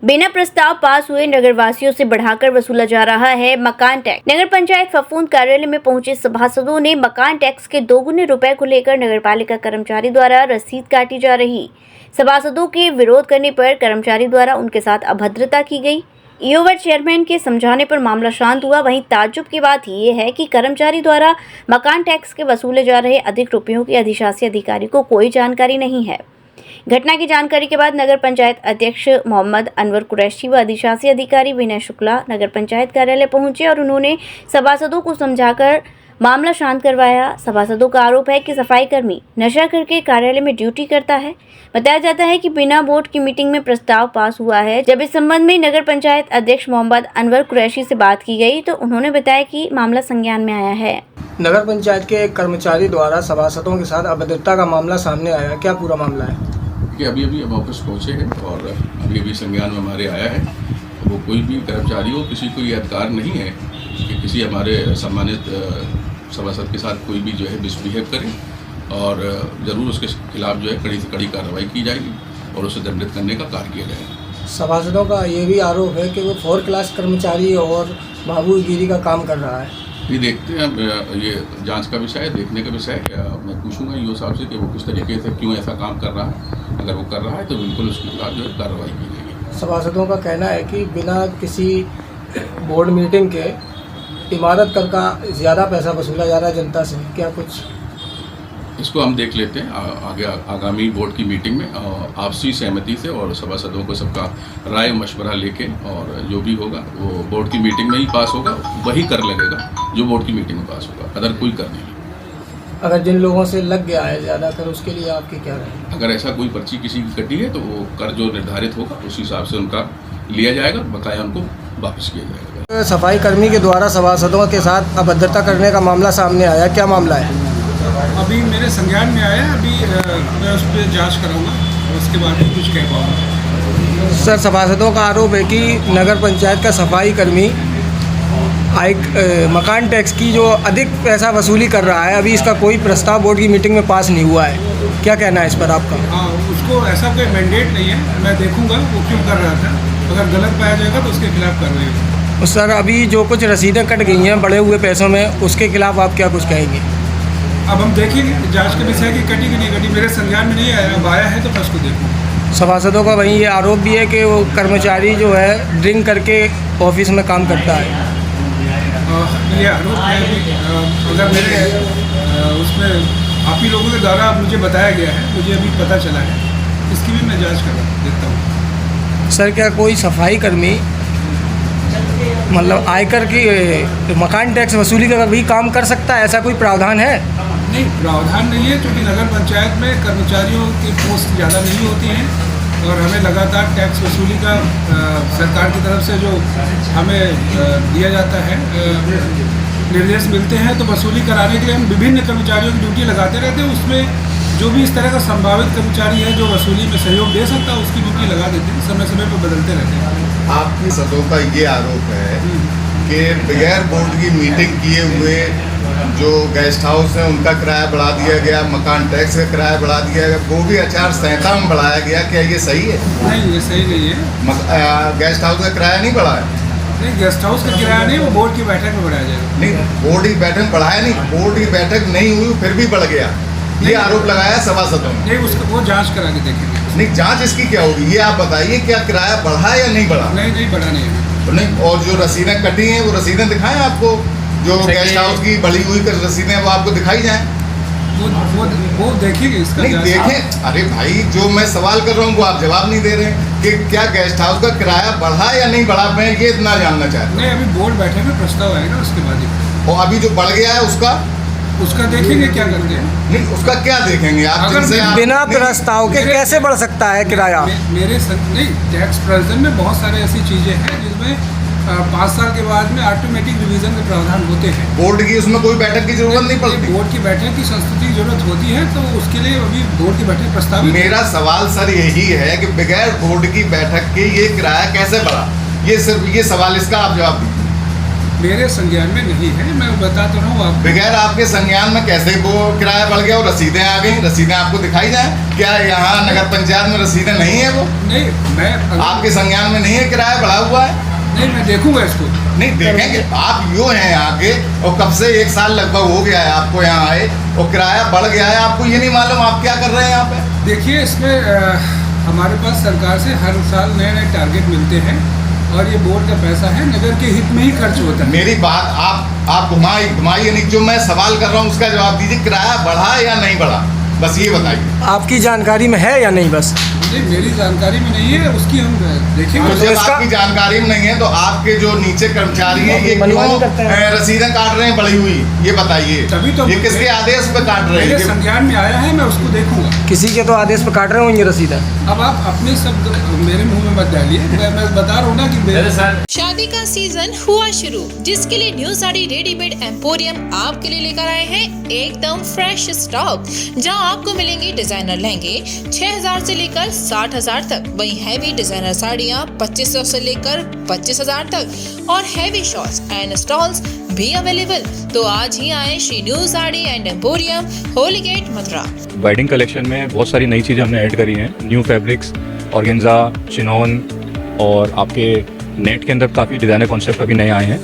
बिना प्रस्ताव पास हुए नगरवासियों से बढ़ाकर वसूला जा रहा है मकान टैक्स। नगर पंचायत फफूंद कार्यालय में पहुंचे सभासदों ने मकान टैक्स के 2 गुने रुपए को लेकर नगरपालिका कर्मचारी द्वारा रसीद काटी जा रही। सभासदों के विरोध करने पर कर्मचारी द्वारा उनके साथ अभद्रता की गई। ईओवर चेयरमैन के समझाने पर मामला शांत हुआ। वहीं ताज्जुब की बात ये है कि कर्मचारी द्वारा मकान टैक्स के वसूले जा रहे अधिक रुपयों की अधिशासी अधिकारी को कोई जानकारी नहीं है। घटना की जानकारी के बाद नगर पंचायत अध्यक्ष मोहम्मद अनवर कुरैशी व अधिशासी अधिकारी विनय शुक्ला नगर पंचायत कार्यालय पहुंचे और उन्होंने सभासदों को समझाकर मामला शांत करवाया। सभासदों का आरोप है कि सफाई कर्मी नशा करके कार्यालय में ड्यूटी करता है। बताया जाता है कि बिना बोर्ड की मीटिंग में प्रस्ताव पास हुआ है। जब इस संबंध में नगर पंचायत अध्यक्ष मोहम्मद अनवर कुरैशी से बात की गई तो उन्होंने बताया कि मामला संज्ञान में आया है। नगर पंचायत के एक कर्मचारी द्वारा सभासदों के साथ अभद्रता का मामला सामने आया, क्या पूरा मामला है? कि अभी हम ऑफिस पहुँचे हैं और अभी संज्ञान में हमारे आया है। वो कोई भी कर्मचारी हो, किसी को ये अधिकार नहीं है कि किसी हमारे सम्मानित सभासद के साथ कोई भी जो है मिसबिहेव करे और ज़रूर उसके खिलाफ जो है कड़ी से कड़ी कार्रवाई की जाएगी और उसे दंडित करने का कार्य किया जाएगा। सभासदों का ये भी आरोप है कि वो 4 क्लास कर्मचारी और बाबूगिरी का काम कर रहा है। ये देखते हैं, ये जांच का विषय है, देखने का विषय है। मैं पूछूंगा ईओ साहब से कि वो किस तरीके से क्यों ऐसा काम कर रहा है। अगर वो कर रहा है तो बिल्कुल उसके खिलाफ जो है कार्रवाई की जाएगी। सभासदों का कहना है कि बिना किसी बोर्ड मीटिंग के इमारत कर का ज़्यादा पैसा वसूला जा रहा है जनता से, क्या कुछ इसको हम देख लेते हैं आगे आगामी बोर्ड की मीटिंग में आपसी सहमति से और सभासदों को सबका राय मशवरा लेके और जो भी होगा वो बोर्ड की मीटिंग में ही पास होगा, वही कर लगेगा जो बोर्ड की मीटिंग में पास होगा, अदर कोई कर नहीं। अगर जिन लोगों से लग गया है ज़्यादा कर, उसके लिए आपकी क्या राय है? अगर ऐसा कोई पर्ची किसी की कटी है तो वो कर जो निर्धारित होगा उस हिसाब से उनका लिया जाएगा, बकाया उनको वापस किया जाएगा। सफाई कर्मी के द्वारा सभासदों के साथ अभद्रता करने का मामला सामने आया, क्या मामला है? अभी मेरे संज्ञान में आया, अभी मैं उस पर जाँच कराऊँगा और उसके बाद ही कुछ कह पाऊँगा। सर, सभासदों का आरोप है कि नगर पंचायत का सफाई कर्मी मकान टैक्स की जो अधिक पैसा वसूली कर रहा है, अभी इसका कोई प्रस्ताव बोर्ड की मीटिंग में पास नहीं हुआ है, क्या कहना है इस पर आपका? हाँ, उसको ऐसा कोई मैंडेट नहीं है, मैं देखूँगा वो क्यों कर रहा था। अगर गलत पाया जाएगा तो उसके खिलाफ कार्रवाई होगी। सर, अभी जो कुछ रसीदें कट गई हैं बढ़े हुए पैसों में, उसके खिलाफ आप क्या कुछ कहेंगे? अब हम देखेंगे जांच के विषय की कटी कि नहीं कटी। मेरे संज्ञान में नहीं आया, अब आया है तो मैं उसको देखूँगा। सभासदों का वहीं ये आरोप भी है कि वो कर्मचारी जो है ड्रिंक करके ऑफिस में काम करता है। ये आरोप है कि अगर मेरे उसमें आप ही लोगों के द्वारा मुझे बताया गया है, मुझे अभी पता चला है, इसकी भी मैं जाँच कर देता हूँ। सर, क्या कोई सफाई कर्मी मतलब आयकर की मकान टैक्स वसूली का भी काम कर सकता है, ऐसा कोई प्रावधान है? नहीं, प्रावधान नहीं है, क्योंकि नगर पंचायत में कर्मचारियों की पोस्ट ज़्यादा नहीं होती हैं और हमें लगातार टैक्स वसूली का सरकार की तरफ से जो हमें दिया जाता है निर्देश मिलते हैं, तो वसूली कराने के लिए हम विभिन्न कर्मचारियों की ड्यूटी लगाते रहते हैं। उसमें जो भी इस तरह का संभावित कर्मचारी है जो वसूली में सहयोग दे सकता है, उसकी ड्यूटी लगा देते हैं, समय समय पर बदलते रहते हैं। आपकी सदों का ये आरोप है कि बगैर बोर्ड की मीटिंग किए हुए जो गेस्ट हाउस हैं उनका किराया बढ़ा दिया गया, मकान टैक्स का किराया बढ़ा दिया गया, वो भी आचार संहिता में बढ़ाया गया, क्या ये सही है? नहीं, ये सही नहीं है। गेस्ट हाउस का किराया नहीं बढ़ा है? नहीं, गेस्ट हाउस का किराया नहीं, वो बोर्ड की बैठक में बढ़ाया जाएगा। नहीं, बोर्ड की बैठक बढ़ाया नहीं, बोर्ड की बैठक नहीं हुई फिर भी बढ़ गया, ये आरोप लगाया सभासदों ने। नहीं, उसका वो जांच करा के देखेंगे। नहीं, जांच इसकी क्या होगी ये आप बताइए, क्या किराया बढ़ा या नहीं बढ़ा? नहीं बढ़ा नहीं है। नहीं, और जो रसीदें कटी हैं वो रसीदें दिखाएं आपको, जो गेस्ट हाउस की बढ़ी हुई रसीदें वो आपको दिखाई जाएं। वो देखेंगे इसका। नहीं देखें, अरे भाई जो मैं सवाल कर रहा हूँ वो आप जवाब नहीं दे रहे कि क्या गेस्ट हाउस का किराया बढ़ा या नहीं बढ़ा, मैं ये इतना जानना चाहता हूँ। नहीं, अभी बोर्ड बैठे में प्रस्ताव आएगा उसके बाद ही। और अभी जो बढ़ गया है उसका देखेंगे क्या करते हैं। नहीं, उसका क्या देखेंगे आप? बिना प्रस्ताव के कैसे बढ़ सकता है किराया? नहीं, टैक्स प्रोविजन में बहुत सारे ऐसी चीज़ें हैं जिसमें 5 साल के बाद में ऑटोमेटिक रिवीजन के प्रावधान होते हैं। बोर्ड की उसमें कोई बैठक की जरूरत नहीं पड़ती? बोर्ड की बैठक की संस्तुति की जरूरत होती है, तो उसके लिए अभी बोर्ड की बैठक प्रस्तावित। मेरा सवाल सर यही है कि बगैर बोर्ड की बैठक के ये किराया कैसे बढ़ा? ये सिर्फ ये सवाल, इसका आप जवाब दीजिए। मेरे संज्ञान में नहीं है, मैं बता तो रहा हूँ आपको। बगैर आपके संज्ञान में कैसे वो किराया बढ़ गया और रसीदें आ गई? रसीदें आपको दिखाई जाए? क्या यहाँ नगर पंचायत में रसीदें नहीं है? वो नहीं, मैं आपके संज्ञान में नहीं है किराया बढ़ा हुआ है? नहीं, मैं देखूंगा इसको। नहीं देखेंगे, आप यूँ हैं यहाँ के और कब से 1 साल लगभग हो गया है आपको यहाँ आए और किराया बढ़ गया है, आपको ये नहीं मालूम आप क्या कर रहे हैं यहाँ पे? देखिए, इसमें हमारे पास सरकार से हर साल नए नए टारगेट मिलते हैं और ये बोर्ड का पैसा है, नगर के हित में ही खर्च होता है। मेरी बात आप घुमाइए नहीं, जो मैं सवाल कर रहा हूँ उसका जवाब दीजिए। किराया बढ़ा या नहीं बढ़ा, बस ये बताइए। आपकी जानकारी में है या नहीं? बस नहीं, मेरी जानकारी में नहीं है, उसकी हम देखेंगे। तो जब आपकी जानकारी में नहीं है तो आपके जो नीचे कर्मचारी हैं ये क्यों रसीदें काट रहे हैं बढ़ी हुई, ये बताइए। तभी तो ये किसके आदेश पे काट रहे मेरे हैं? संज्ञान में आया है, मैं उसको देखूंगा। किसी के तो आदेश पर काट रहे होंगे रसीदा। अब आप अपने शब्द मेरे मुंह में मत डालिए, मैं बता रहा हूँ ना कि मेरे शादी का सीजन हुआ शुरू, जिसके लिए न्यू साड़ी रेडीमेड एम्पोरियम आपके लिए लेकर आए हैं एकदम फ्रेश स्टॉक, जहां आपको मिलेंगे डिजाइनर लहंगे 6000 से लेकर 60,000 तक, वहीं हैवी डिजाइनर साड़ियां 2500 से लेकर 25,000 तक और हैवी शॉर्ट्स एंड स्टॉल्स भी अवेलेबल। तो आज ही आए Shri new sari and emporium, Holi gate, Mathura. Wedding collection में बहुत सारी नई चीज़ें हमने ऐड करी हैं। न्यू फैब्रिक्स, ऑर्गेन्जा, चिनॉन और आपके नेट के अंदर काफ़ी डिज़ाइनर कॉन्सेप्ट अभी नए आए हैं।